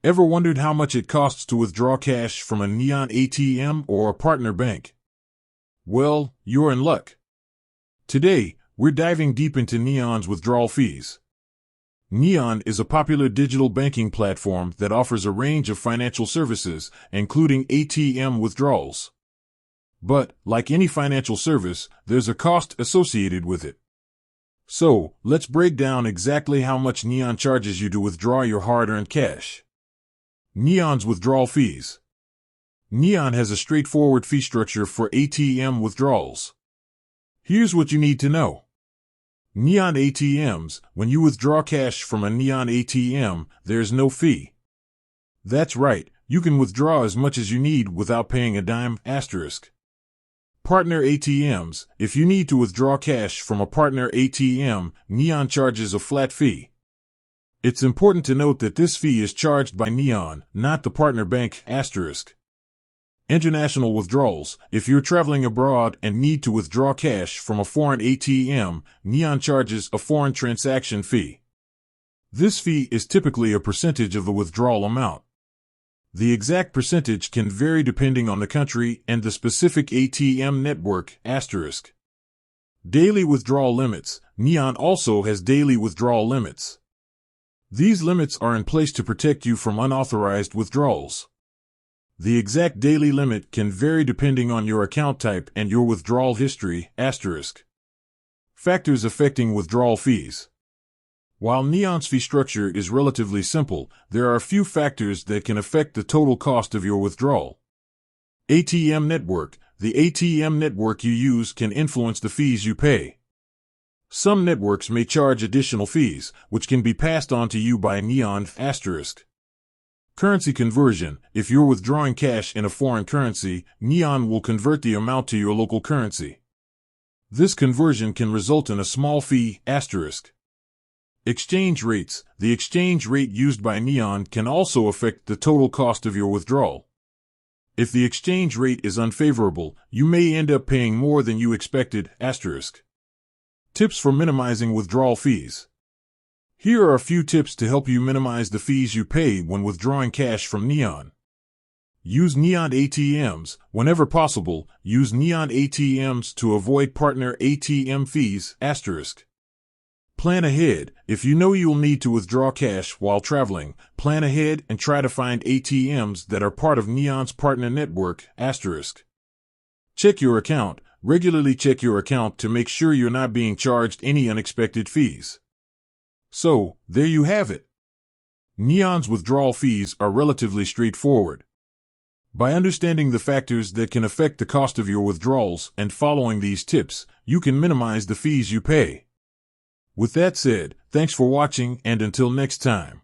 Ever wondered how much it costs to withdraw cash from a Neon ATM or a partner bank? Well, you're in luck. Today, we're diving deep into Neon's withdrawal fees. Neon is a popular digital banking platform that offers a range of financial services, including ATM withdrawals. But, like any financial service, there's a cost associated with it. So, let's break down exactly how much Neon charges you to withdraw your hard-earned cash. Neon's withdrawal fees. Neon has a straightforward fee structure for ATM withdrawals. Here's what you need to know. Neon ATMs, when you withdraw cash from a Neon ATM, there's no fee. That's right, you can withdraw as much as you need without paying a dime. Partner ATMs, if you need to withdraw cash from a partner ATM, Neon charges a flat fee. It's important to note that this fee is charged by Neon, not the partner bank. International withdrawals. If you're traveling abroad and need to withdraw cash from a foreign ATM, Neon charges a foreign transaction fee. This fee is typically a percentage of the withdrawal amount. The exact percentage can vary depending on the country and the specific ATM network. Daily withdrawal limits. Neon also has daily withdrawal limits. These limits are in place to protect you from unauthorized withdrawals. The exact daily limit can vary depending on your account type and your withdrawal history. Factors affecting withdrawal fees. While Neon's fee structure is relatively simple, there are a few factors that can affect the total cost of your withdrawal. ATM network. The ATM network you use can influence the fees you pay. Some networks may charge additional fees, which can be passed on to you by Neon. Currency conversion. If you're withdrawing cash in a foreign currency, Neon will convert the amount to your local currency. This conversion can result in a small fee. Exchange rates. The exchange rate used by Neon can also affect the total cost of your withdrawal. If the exchange rate is unfavorable, you may end up paying more than you expected. Tips for minimizing withdrawal fees. Here are a few tips to help you minimize the fees you pay when withdrawing cash from Neon. Use Neon ATMs. Whenever possible, use Neon ATMs to avoid partner ATM fees. Plan ahead. If you know you'll need to withdraw cash while traveling, plan ahead and try to find ATMs that are part of Neon's partner network. Check your account. Regularly check your account to make sure you're not being charged any unexpected fees. So, there you have it. Neon's withdrawal fees are relatively straightforward. By understanding the factors that can affect the cost of your withdrawals and following these tips, you can minimize the fees you pay. With that said, thanks for watching, and until next time.